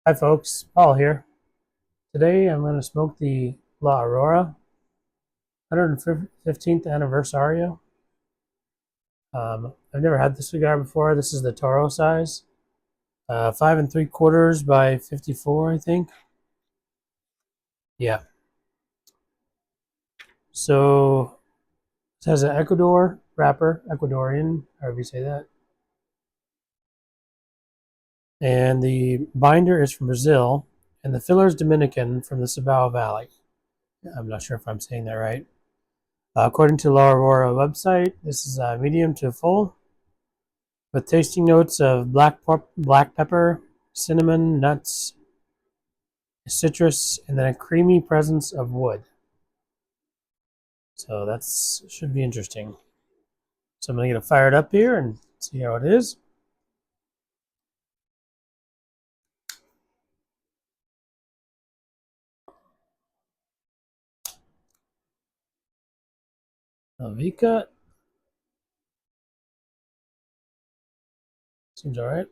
Hi folks, Paul here. Today I'm going to smoke the La Aurora 115th Anniversario. I've never had this cigar before. This is the Toro size, 5 3/4 by 54, I think. Yeah. So it has an Ecuador wrapper, Ecuadorian, however you say that. And the binder is from Brazil, and the filler is Dominican from the Cibao Valley. I'm not sure if I'm saying that right. According to La Aurora website, this is medium to full, with tasting notes of black pepper, cinnamon, nuts, citrus, and then a creamy presence of wood. So that should be interesting. So I'm going to get it fired up here and see how it is. V-cut. Seems all right.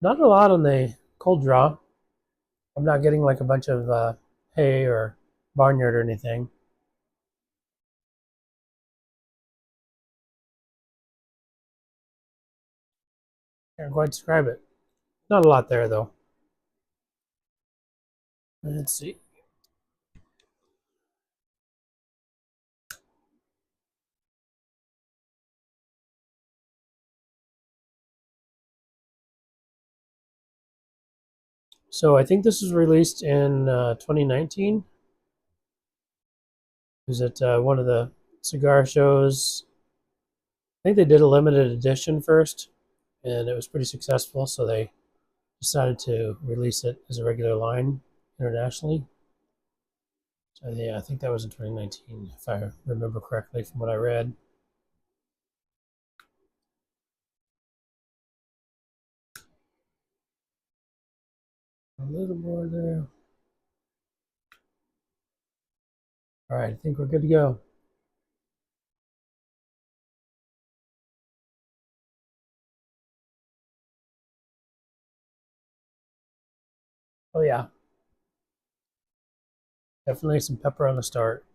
Not a lot on the cold draw. I'm not getting like a bunch of hay or barnyard or anything. Can't quite describe it. Not a lot there though. Let's see. So I think this was released in 2019. It was at one of the cigar shows. I think they did a limited edition first, and it was pretty successful, so they decided to release it as a regular line internationally. So yeah, I think that was in 2019, if I remember correctly from what I read. A little more there. All right, I think we're good to go. Oh yeah, definitely some pepper on the start.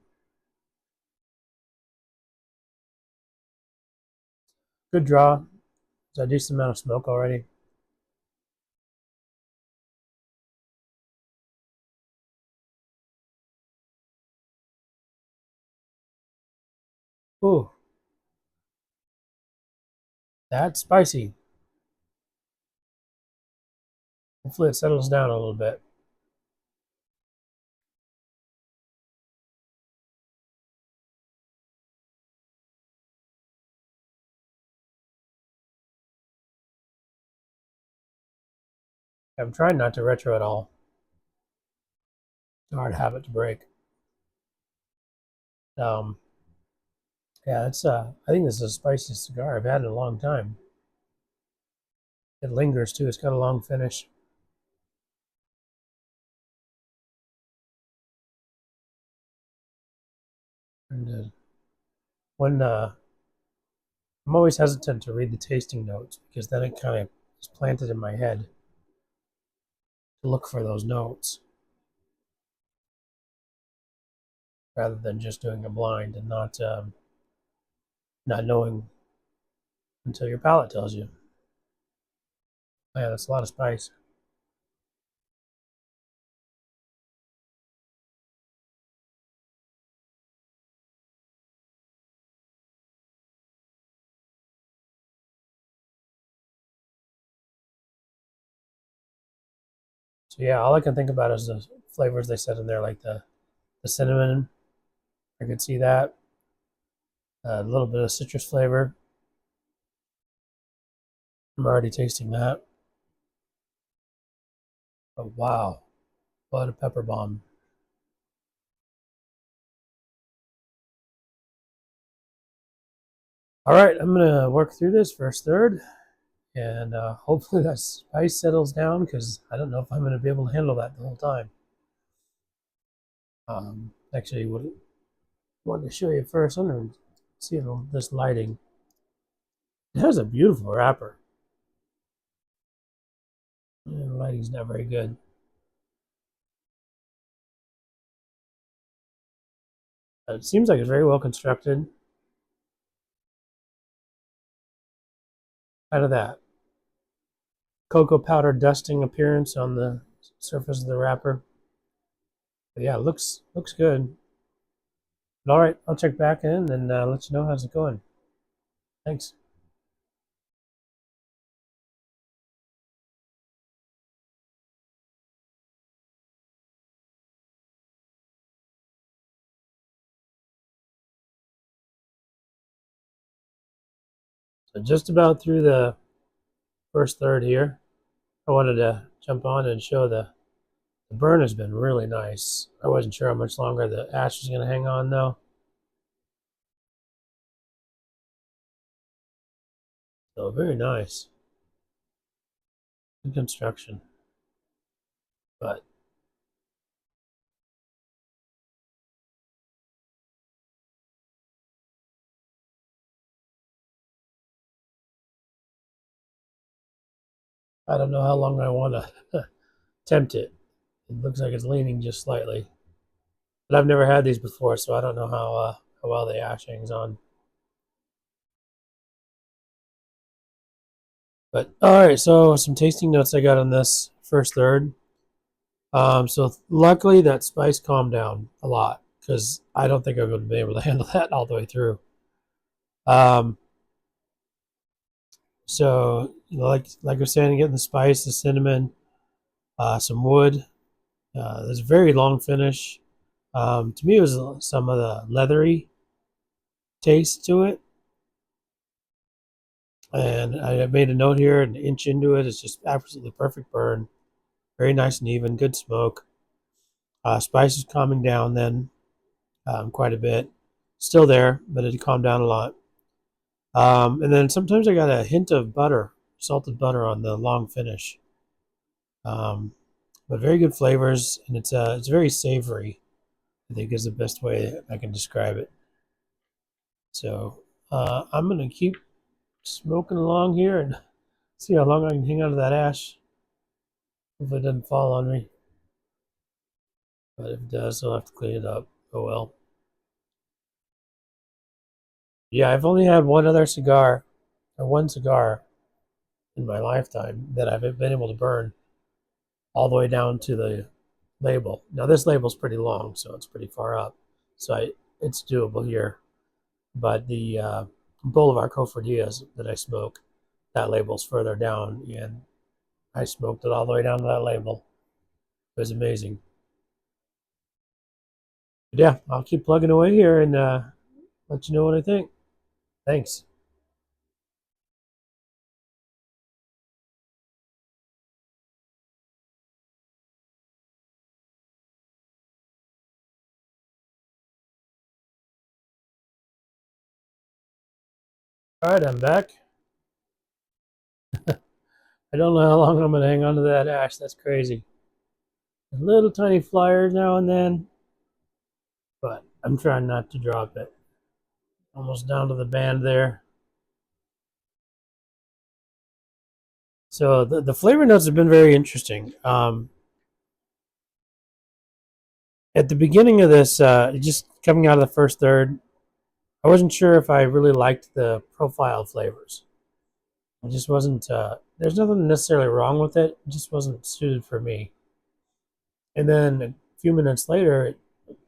Good draw. There's a decent amount of smoke already. Ooh, that's spicy. Hopefully it settles down a little bit. I'm trying not to retro at all. It's a hard habit to break. Um, yeah, it's I think this is the spiciest cigar I've had in a long time. It lingers too. It's got a long finish. And when I'm always hesitant to read the tasting notes because then it kind of is planted in my head to look for those notes rather than just doing a blind and not knowing until your palate tells you. Yeah, that's a lot of spice. So yeah, all I can think about is the flavors they said in there, like the cinnamon. I could see that. A little bit of citrus flavor. I'm already tasting that. But wow, what a pepper bomb. All right, I'm gonna work through this first third, and hopefully that spice settles down because I don't know if I'm gonna be able to handle that the whole time. Actually, what I wanted to show you first, I'm gonna See this lighting. It has a beautiful wrapper. Yeah, the lighting's not very good. It seems like it's very well constructed. Out of that cocoa powder dusting appearance on the surface of the wrapper. But yeah, it looks good. But all right, I'll check back in and let you know how's it going. Thanks. So just about through the first third here. I wanted to jump on and show the burn has been really nice. I wasn't sure how much longer the ash was going to hang on though. So very nice. Good construction. But I don't know how long I want to tempt it. It looks like it's leaning just slightly. But I've never had these before, so I don't know how well the ash hangs on. But all right, so some tasting notes I got on this first third. So luckily that spice calmed down a lot because I don't think I would be able to handle that all the way through. Um, so like I was saying, getting the spice, the cinnamon, some wood. There's a very long finish. To me, it was some of the leathery taste to it. And I made a note here, an inch into it. It's just absolutely perfect burn. Very nice and even, good smoke. Spice is calming down then quite a bit. Still there, but it calmed down a lot. And then sometimes I got a hint of butter, salted butter on the long finish. Um, but very good flavors, and it's very savory. I think is the best way I can describe it. So I'm gonna keep smoking along here and see how long I can hang on to that ash. If it doesn't fall on me, but if it does, I'll have to clean it up. Oh well. Yeah, I've only had one cigar in my lifetime that I've been able to burn all the way down to the label. Now this label's pretty long, so it's pretty far up, so it's doable here. But the Boulevard Cofradias that I smoke, that label's further down, and I smoked it all the way down to that label. It was amazing. But yeah, I'll keep plugging away here and let you know what I think. Thanks. All right, I'm back. I don't know how long I'm going to hang on to that ash. That's crazy. A little tiny flyer now and then, but I'm trying not to drop it. Almost down to the band there. So the flavor notes have been very interesting. At the beginning of this, just coming out of the first third, I wasn't sure if I really liked the profile flavors. It just wasn't. There's nothing necessarily wrong with it. It just wasn't suited for me. And then a few minutes later,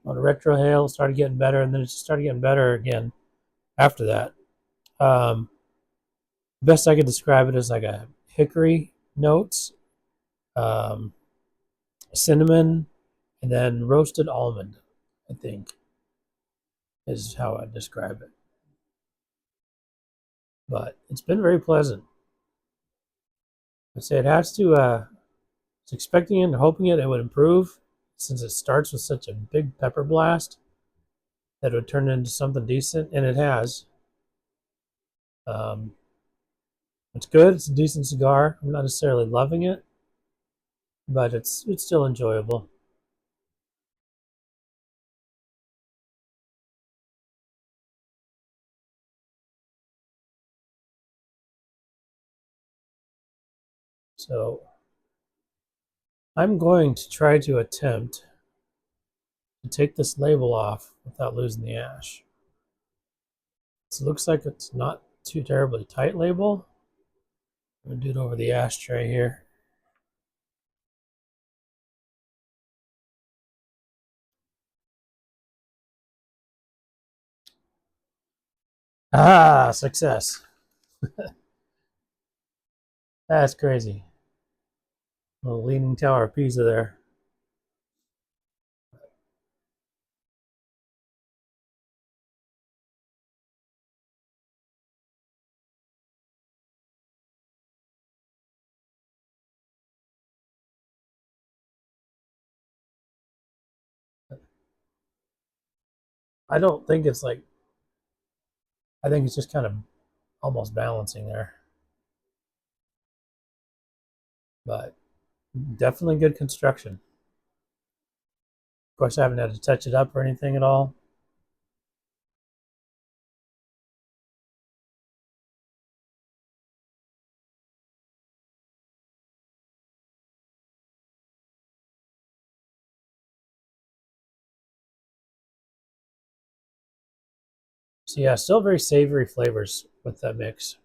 on a retrohale, started getting better, and then it just started getting better again after that. Um, Best I could describe it as like a hickory notes, um, cinnamon, and then roasted almond. I think is how I describe it. But it's been very pleasant. I say it has to. It's expecting it and hoping it would improve, since it starts with such a big pepper blast that it would turn into something decent, and it has. Um, it's good. It's a decent cigar. I'm not necessarily loving it, but it's still enjoyable. So I'm going to try to attempt to take this label off without losing the ash. So it looks like it's not too terribly tight label. I'm going to do it over the ashtray here. Ah, success. That's crazy. A little leaning tower of Pisa there. I don't think it's like, I think it's just kind of almost balancing there. But definitely good construction. Of course, I haven't had to touch it up or anything at all. So yeah, still very savory flavors with that mix.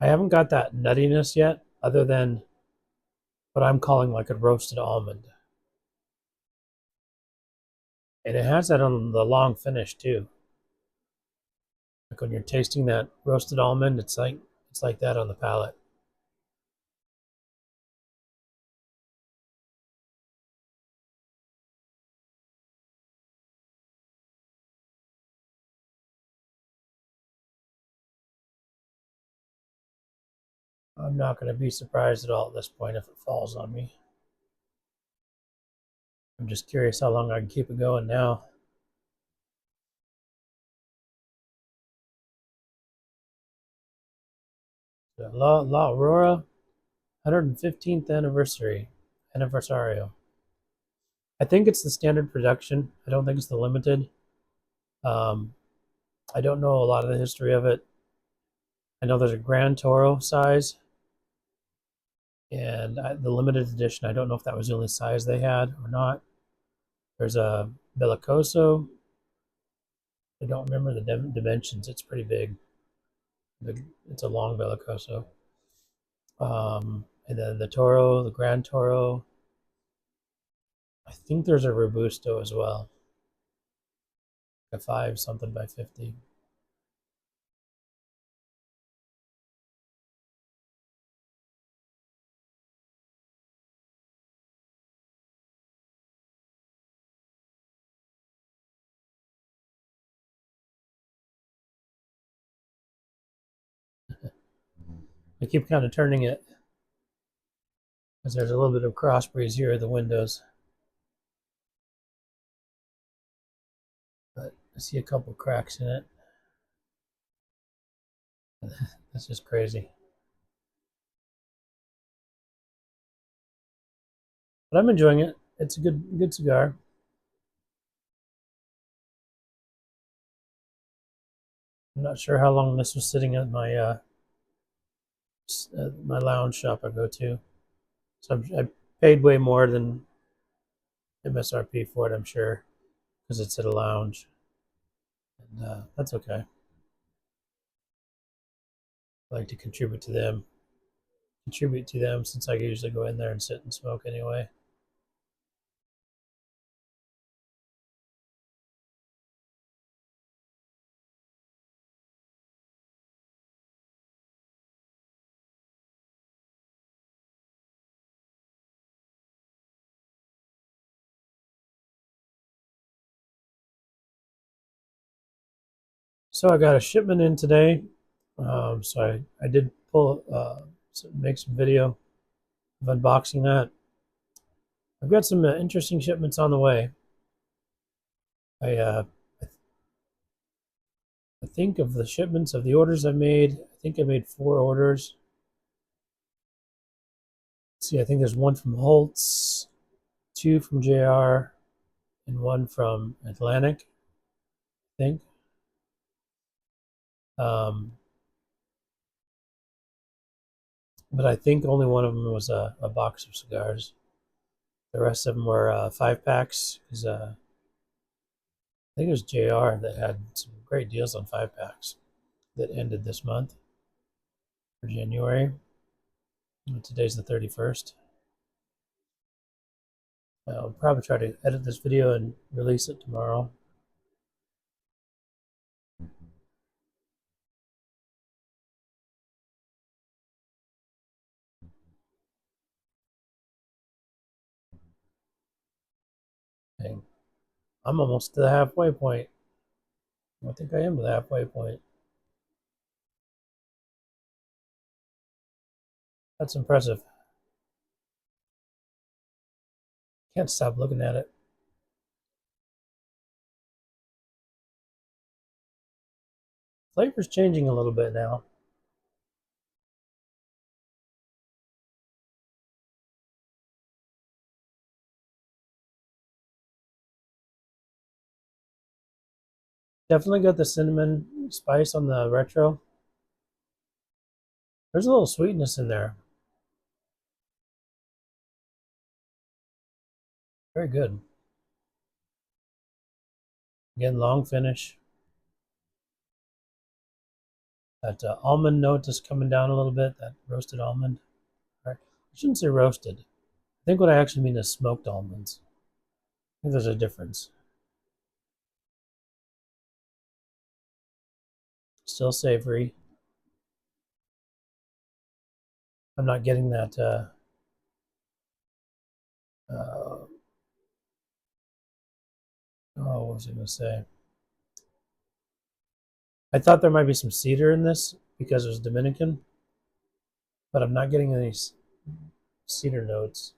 I haven't got that nuttiness yet, other than what I'm calling like a roasted almond. And it has that on the long finish too. Like when you're tasting that roasted almond, it's like that on the palate. I'm not going to be surprised at all at this point if it falls on me. I'm just curious how long I can keep it going now. So La Aurora 115th anniversario. I think it's the standard production. I don't think it's the limited. Um, I don't know a lot of the history of it. I know there's a Grand Toro size, and the limited edition. I don't know if that was the only size they had or not. There's a Bellicoso. I don't remember the dimensions. It's pretty big. It's a long Bellicoso. And then the Toro, the Grand Toro. I think there's a Robusto as well. A 5 something by 50. I keep kind of turning it because there's a little bit of cross breeze here at the windows. But I see a couple cracks in it. That's just crazy. But I'm enjoying it. It's a good cigar. I'm not sure how long this was sitting at my lounge shop I go to. So I paid way more than MSRP for it, I'm sure, because it's at a lounge, and that's okay. I like to contribute to them since I usually go in there and sit and smoke anyway. So I got a shipment in today. So I did make some video of unboxing that. I've got some interesting shipments on the way. I think of the shipments of the orders I made. I think I made 4 orders. Let's see, I think there's one from Holtz, 2 from JR, and 1 from Atlantic, I think. Um, but I think only one of them was a box of cigars. The rest of them were 5 packs. Because I think it was JR that had some great deals on 5 packs that ended this month for January. Today's the 31st. I'll probably try to edit this video and release it tomorrow. Dang. I'm almost to the halfway point. I think I am to the halfway point. That's impressive. Can't stop looking at it. Flavor's changing a little bit now. Definitely got the cinnamon spice on the retro. There's a little sweetness in there. Very good. Again, long finish. That almond note is coming down a little bit. That roasted almond. Right. I shouldn't say roasted. I think what I actually mean is smoked almonds. I think there's a difference. Still savory. I'm not getting that. What was I going to say? I thought there might be some cedar in this because it was Dominican, but I'm not getting any cedar notes.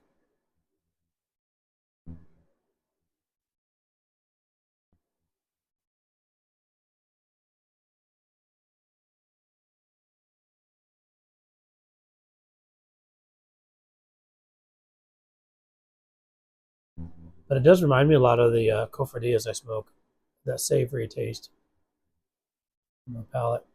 But it does remind me a lot of the cofradillas I smoke. That savory taste in my palate.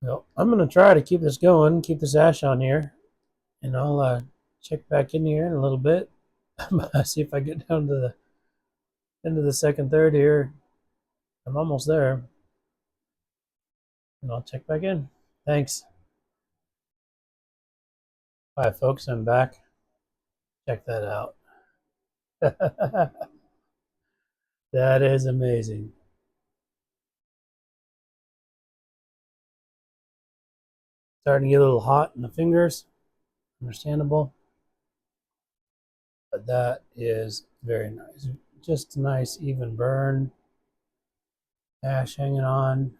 Well, I'm going to try to keep this going, keep this ash on here, and I'll check back in here in a little bit. See if I get down to the end of the second third here. I'm almost there. And I'll check back in. Thanks. Bye, folks. I'm back. Check that out. That is amazing. Starting to get a little hot in the fingers. Understandable. But that is very nice. Just a nice even burn. Ash hanging on.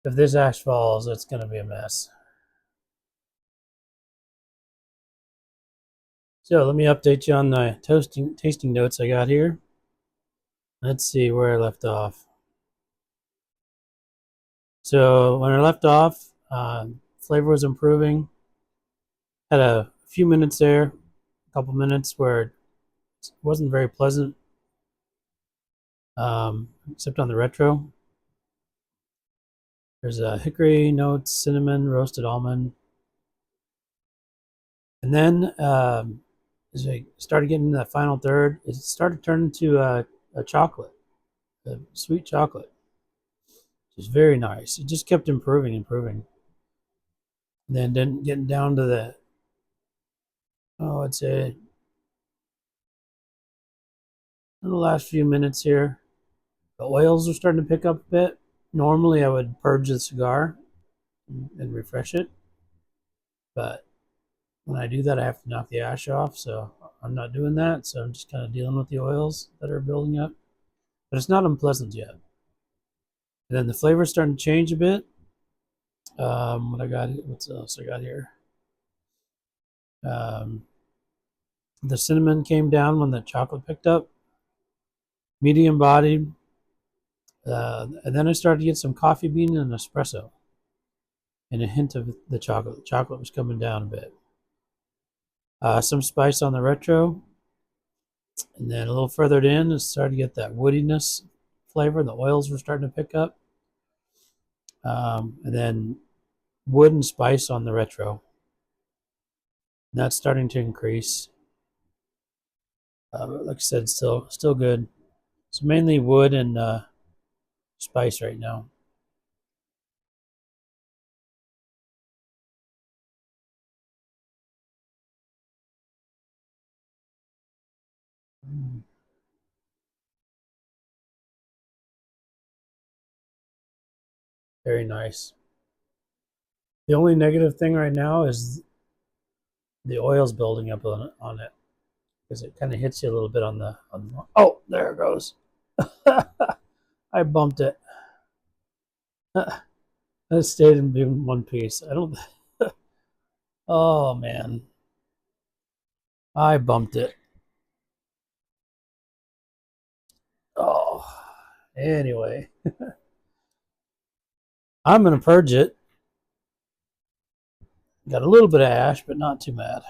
If this ash falls, it's going to be a mess. So let me update you on the tasting notes I got here. Let's see where I left off. So when I left off, flavor was improving. Had a few minutes there, a couple minutes where it wasn't very pleasant, except on the retro. There's a hickory notes, cinnamon, roasted almond. And then as I started getting into that final third, it started turning to a chocolate, a sweet chocolate, which is very nice. It just kept improving. And then getting down to I'd say in the last few minutes here, the oils are starting to pick up a bit. Normally I would purge the cigar and refresh it, but when I do that, I have to knock the ash off, so I'm not doing that. So I'm just kind of dealing with the oils that are building up, but it's not unpleasant yet. And then the flavor's starting to change a bit. What else I got here? The cinnamon came down when the chocolate picked up. medium bodied. And then I started to get some coffee bean and espresso and a hint of the chocolate. The chocolate was coming down a bit. Some spice on the retro. And then a little further in, it started to get that woodiness flavor. The oils were starting to pick up. And then wood and spice on the retro. And that's starting to increase. Like I said, still good. It's mainly wood and spice right now. Very nice. The only negative thing right now is the oil's building up on it because it kind of hits you a little bit on the. Oh, there it goes. I bumped it. It stayed in one piece. I don't. Oh man, I bumped it. Oh, anyway, I'm gonna purge it. Got a little bit of ash, but not too bad.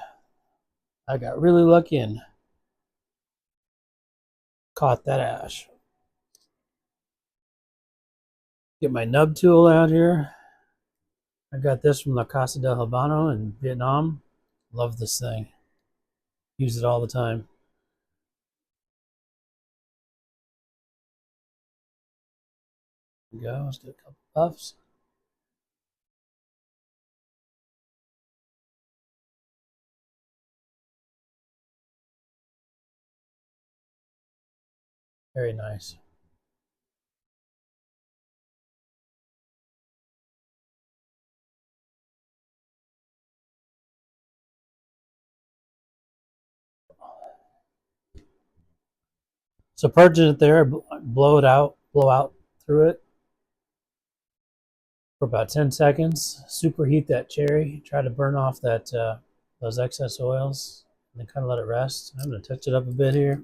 I got really lucky and caught that ash. Get my nub tool out here. I got this from La Casa del Habano in Vietnam. Love this thing. Use it all the time. There we go. Let's do a couple puffs. Very nice. So purging it there, blow out through it for about 10 seconds. Superheat that cherry. Try to burn off that those excess oils, and then kind of let it rest. I'm going to touch it up a bit here.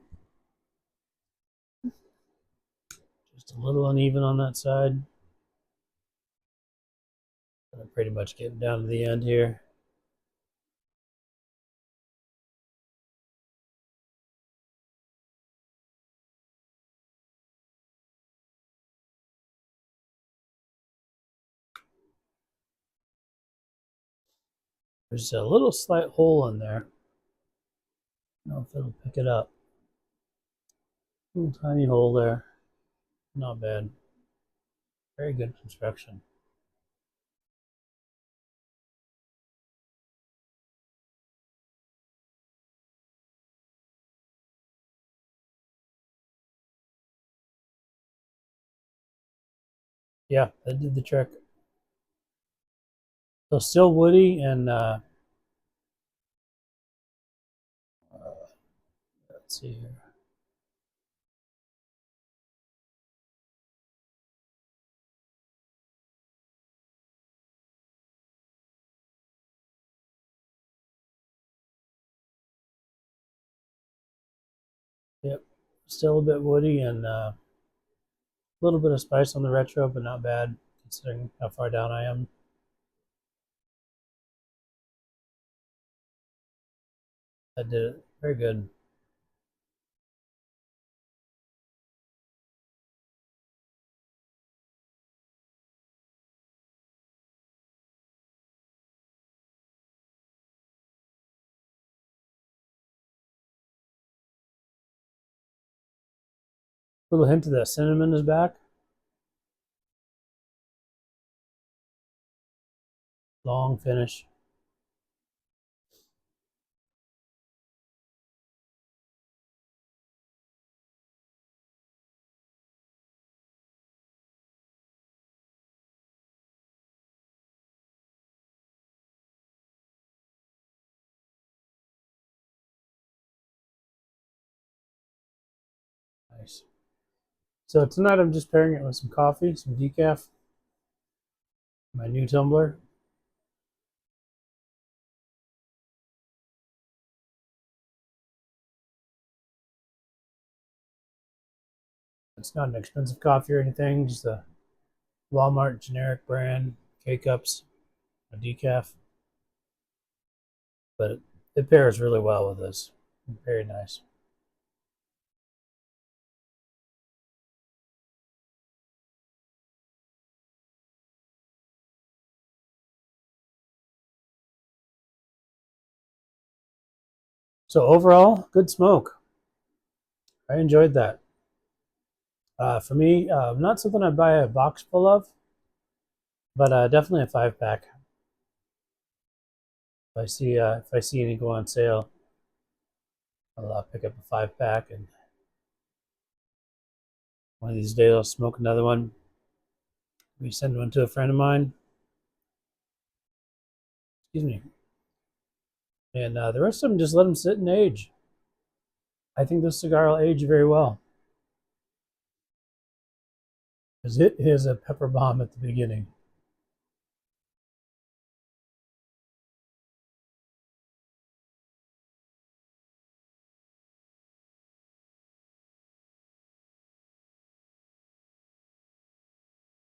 Just a little uneven on that side. I'm pretty much getting down to the end here. There's a little slight hole in there. I don't know if it'll pick it up. Little tiny hole there. Not bad. Very good construction. Yeah, that did the trick. So still woody and let's see here. Yep, still a bit woody and a little bit of spice on the retro, but not bad considering how far down I am. That did it. Very good. Little hint of that cinnamon is back. Long finish. Nice. So tonight I'm just pairing it with some coffee, some decaf, my new tumbler. It's not an expensive coffee or anything, just a Walmart generic brand, K-Cups, a decaf. But it pairs really well with this. Very nice. So overall, good smoke. I enjoyed that. For me, not something I'd buy a box full of, but definitely a 5 pack. If I see any go on sale, I'll pick up a 5 pack, and one of these days I'll smoke another one. We send one to a friend of mine. Excuse me. And the rest of them just let them sit and age. I think this cigar will age very well because it is a pepper bomb at the beginning.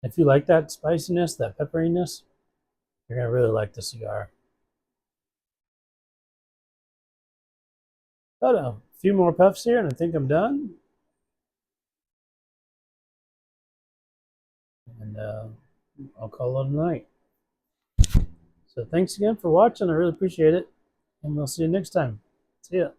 If you like that spiciness, that pepperiness, you're gonna really like the cigar. Got a few more puffs here, and I think I'm done. And I'll call it a night. So thanks again for watching. I really appreciate it, and we'll see you next time. See ya.